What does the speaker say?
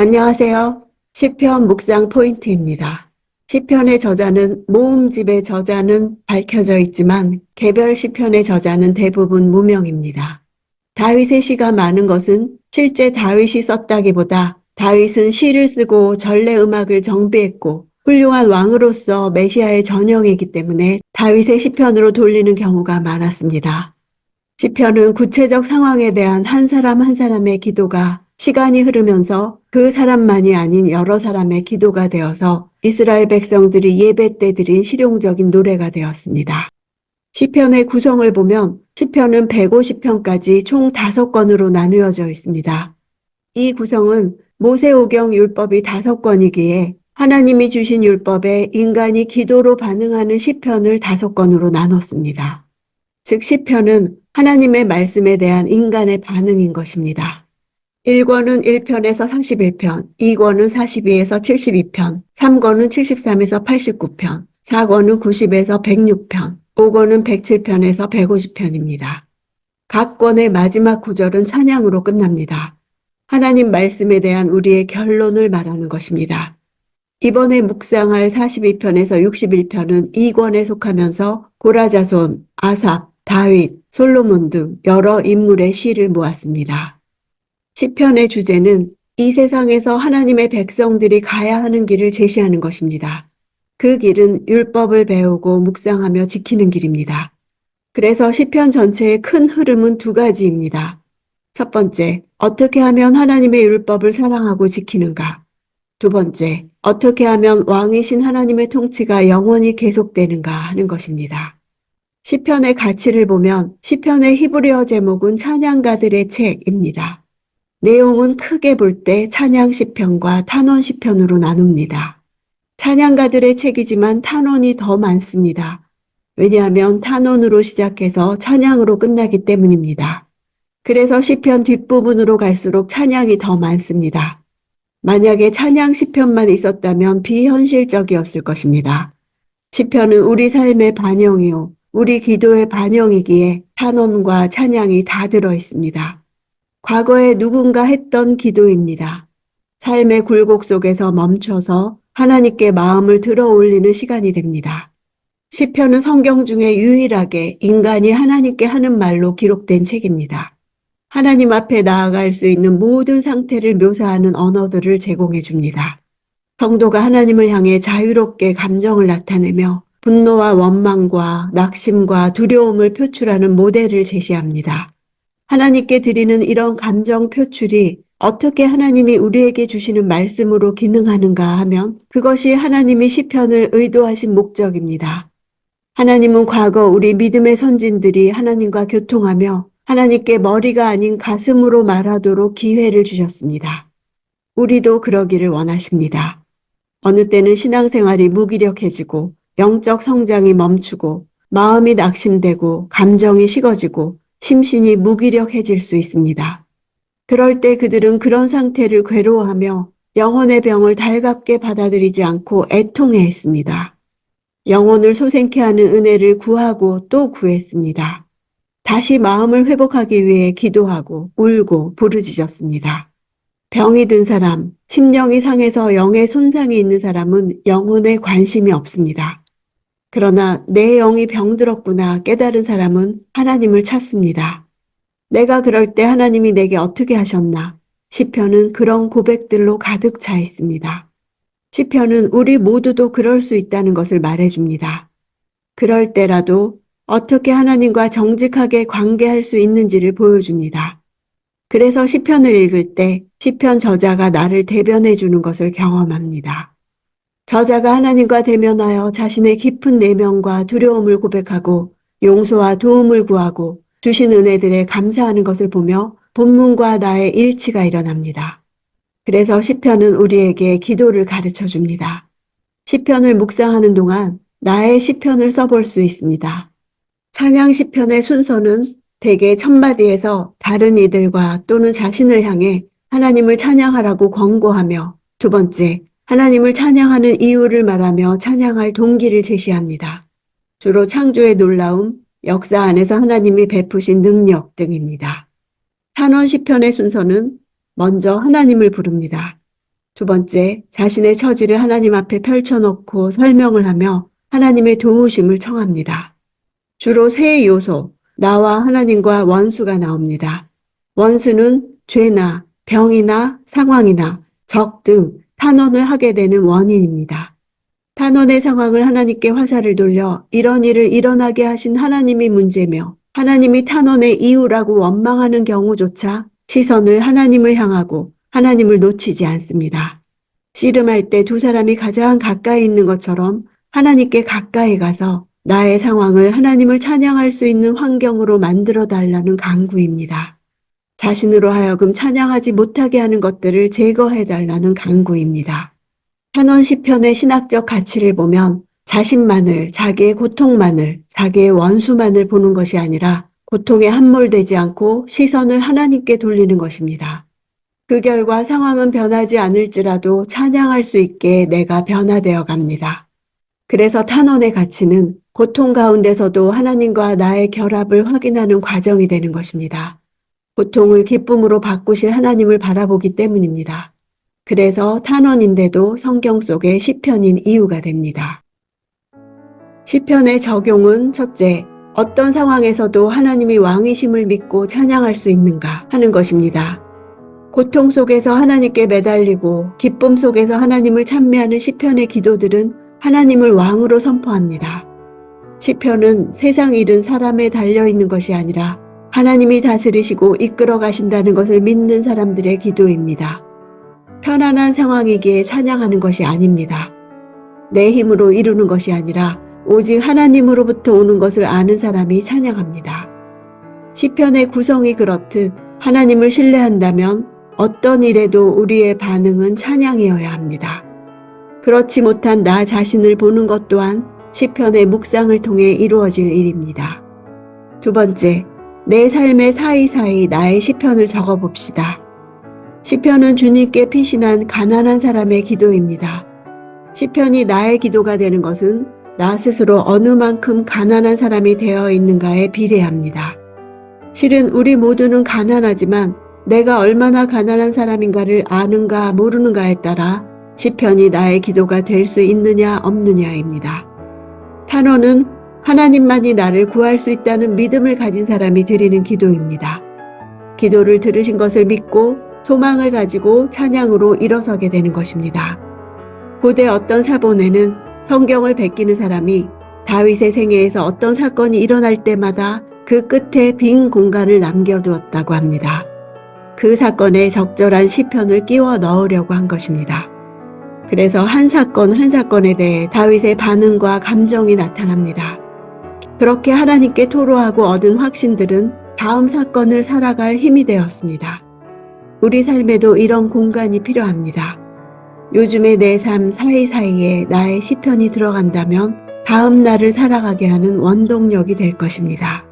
안녕하세요. 시편 묵상 포인트입니다. 시편의 저자는 모음집의 저자는 밝혀져 있지만 개별 시편의 저자는 대부분 무명입니다. 다윗의 시가 많은 것은 실제 다윗이 썼다기보다 다윗은 시를 쓰고 전래 음악을 정비했고 훌륭한 왕으로서 메시아의 전형이기 때문에 다윗의 시편으로 돌리는 경우가 많았습니다. 시편은 구체적 상황에 대한 한 사람 한 사람의 기도가 시간이 흐르면서 그 사람만이 아닌 여러 사람의 기도가 되어서 이스라엘 백성들이 예배 때 드린 실용적인 노래가 되었습니다. 시편의 구성을 보면 시편은 150편까지 총 5권으로 나누어져 있습니다. 이 구성은 모세오경 율법이 5권이기에 하나님이 주신 율법에 인간이 기도로 반응하는 시편을 5권으로 나눴습니다. 즉 시편은 하나님의 말씀에 대한 인간의 반응인 것입니다. 1권은 1편에서 41편, 2권은 42에서 72편, 3권은 73에서 89편, 4권은 90에서 106편, 5권은 107편에서 150편입니다. 각 권의 마지막 구절은 찬양으로 끝납니다. 하나님 말씀에 대한 우리의 결론을 말하는 것입니다. 이번에 묵상할 42편에서 61편은 2권에 속하면서 고라자손, 아삽, 다윗, 솔로몬 등 여러 인물의 시를 모았습니다. 시편의 주제는 이 세상에서 하나님의 백성들이 가야 하는 길을 제시하는 것입니다. 그 길은 율법을 배우고 묵상하며 지키는 길입니다. 그래서 시편 전체의 큰 흐름은 두 가지입니다. 첫 번째, 어떻게 하면 하나님의 율법을 사랑하고 지키는가? 두 번째, 어떻게 하면 왕이신 하나님의 통치가 영원히 계속되는가 하는 것입니다. 시편의 가치를 보면 시편의 히브리어 제목은 찬양가들의 책입니다. 내용은 크게 볼 때 찬양 시편과 탄원 시편으로 나눕니다. 찬양가들의 책이지만 탄원이 더 많습니다. 왜냐하면 탄원으로 시작해서 찬양으로 끝나기 때문입니다. 그래서 시편 뒷부분으로 갈수록 찬양이 더 많습니다. 만약에 찬양 시편만 있었다면 비현실적이었을 것입니다. 시편은 우리 삶의 반영이요, 우리 기도의 반영이기에 탄원과 찬양이 다 들어 있습니다. 과거에 누군가 했던 기도입니다. 삶의 굴곡 속에서 멈춰서 하나님께 마음을 들어 올리는 시간이 됩니다. 시편은 성경 중에 유일하게 인간이 하나님께 하는 말로 기록된 책입니다. 하나님 앞에 나아갈 수 있는 모든 상태를 묘사하는 언어들을 제공해 줍니다. 성도가 하나님을 향해 자유롭게 감정을 나타내며 분노와 원망과 낙심과 두려움을 표출하는 모델을 제시합니다. 하나님께 드리는 이런 감정 표출이 어떻게 하나님이 우리에게 주시는 말씀으로 기능하는가 하면 그것이 하나님이 시편을 의도하신 목적입니다. 하나님은 과거 우리 믿음의 선진들이 하나님과 교통하며 하나님께 머리가 아닌 가슴으로 말하도록 기회를 주셨습니다. 우리도 그러기를 원하십니다. 어느 때는 신앙생활이 무기력해지고 영적 성장이 멈추고 마음이 낙심되고 감정이 식어지고 심신이 무기력해질 수 있습니다. 그럴 때 그들은 그런 상태를 괴로워하며 영혼의 병을 달갑게 받아들이지 않고 애통해했습니다. 영혼을 소생케 하는 은혜를 구하고 또 구했습니다. 다시 마음을 회복하기 위해 기도하고 울고 부르짖었습니다. 병이 든 사람, 심령이 상해서 영의 손상이 있는 사람은 영혼에 관심이 없습니다. 그러나 내 영이 병들었구나 깨달은 사람은 하나님을 찾습니다. 내가 그럴 때 하나님이 내게 어떻게 하셨나? 시편은 그런 고백들로 가득 차 있습니다. 시편은 우리 모두도 그럴 수 있다는 것을 말해줍니다. 그럴 때라도 어떻게 하나님과 정직하게 관계할 수 있는지를 보여줍니다. 그래서 시편을 읽을 때 시편 저자가 나를 대변해 주는 것을 경험합니다. 저자가 하나님과 대면하여 자신의 깊은 내면과 두려움을 고백하고 용서와 도움을 구하고 주신 은혜들에 감사하는 것을 보며 본문과 나의 일치가 일어납니다. 그래서 시편은 우리에게 기도를 가르쳐 줍니다. 시편을 묵상하는 동안 나의 시편을 써볼 수 있습니다. 찬양 시편의 순서는 대개 첫 마디에서 다른 이들과 또는 자신을 향해 하나님을 찬양하라고 권고하며 두 번째, 하나님을 찬양하는 이유를 말하며 찬양할 동기를 제시합니다. 주로 창조의 놀라움, 역사 안에서 하나님이 베푸신 능력 등입니다. 탄원 시편의 순서는 먼저 하나님을 부릅니다. 두 번째, 자신의 처지를 하나님 앞에 펼쳐놓고 설명을 하며 하나님의 도우심을 청합니다. 주로 세 요소, 나와 하나님과 원수가 나옵니다. 원수는 죄나 병이나 상황이나 적 등 탄원을 하게 되는 원인입니다. 탄원의 상황을 하나님께 화살을 돌려 이런 일을 일어나게 하신 하나님이 문제며 하나님이 탄원의 이유라고 원망하는 경우조차 시선을 하나님을 향하고 하나님을 놓치지 않습니다. 씨름할 때 두 사람이 가장 가까이 있는 것처럼 하나님께 가까이 가서 나의 상황을 하나님을 찬양할 수 있는 환경으로 만들어 달라는 간구입니다. 자신으로 하여금 찬양하지 못하게 하는 것들을 제거해 달라는 간구입니다. 탄원 시편의 신학적 가치를 보면 자신만을, 자기의 고통만을, 자기의 원수만을 보는 것이 아니라 고통에 함몰되지 않고 시선을 하나님께 돌리는 것입니다. 그 결과 상황은 변하지 않을지라도 찬양할 수 있게 내가 변화되어 갑니다. 그래서 탄원의 가치는 고통 가운데서도 하나님과 나의 결합을 확인하는 과정이 되는 것입니다. 고통을 기쁨으로 바꾸실 하나님을 바라보기 때문입니다. 그래서 탄원인데도 성경 속의 시편인 이유가 됩니다. 시편의 적용은 첫째, 어떤 상황에서도 하나님이 왕이심을 믿고 찬양할 수 있는가 하는 것입니다. 고통 속에서 하나님께 매달리고 기쁨 속에서 하나님을 찬미하는 시편의 기도들은 하나님을 왕으로 선포합니다. 시편은 세상 일은 사람에 달려있는 것이 아니라 하나님이 다스리시고 이끌어 가신다는 것을 믿는 사람들의 기도입니다. 편안한 상황이기에 찬양하는 것이 아닙니다. 내 힘으로 이루는 것이 아니라 오직 하나님으로부터 오는 것을 아는 사람이 찬양합니다. 시편의 구성이 그렇듯 하나님을 신뢰한다면 어떤 일에도 우리의 반응은 찬양이어야 합니다. 그렇지 못한 나 자신을 보는 것 또한 시편의 묵상을 통해 이루어질 일입니다. 두 번째, 내 삶의 사이사이 나의 시편을 적어봅시다. 시편은 주님께 피신한 가난한 사람의 기도입니다. 시편이 나의 기도가 되는 것은 나 스스로 어느 만큼 가난한 사람이 되어 있는가에 비례합니다. 실은 우리 모두는 가난하지만 내가 얼마나 가난한 사람인가를 아는가 모르는가에 따라 시편이 나의 기도가 될 수 있느냐 없느냐입니다. 탄원은 하나님만이 나를 구할 수 있다는 믿음을 가진 사람이 드리는 기도입니다. 기도를 들으신 것을 믿고 소망을 가지고 찬양으로 일어서게 되는 것입니다. 고대 어떤 사본에는 성경을 베끼는 사람이 다윗의 생애에서 어떤 사건이 일어날 때마다 그 끝에 빈 공간을 남겨두었다고 합니다. 그 사건에 적절한 시편을 끼워 넣으려고 한 것입니다. 그래서 한 사건 한 사건에 대해 다윗의 반응과 감정이 나타납니다. 그렇게 하나님께 토로하고 얻은 확신들은 다음 사건을 살아갈 힘이 되었습니다. 우리 삶에도 이런 공간이 필요합니다. 요즘의 내 삶 사이사이에 나의 시편이 들어간다면 다음 날을 살아가게 하는 원동력이 될 것입니다.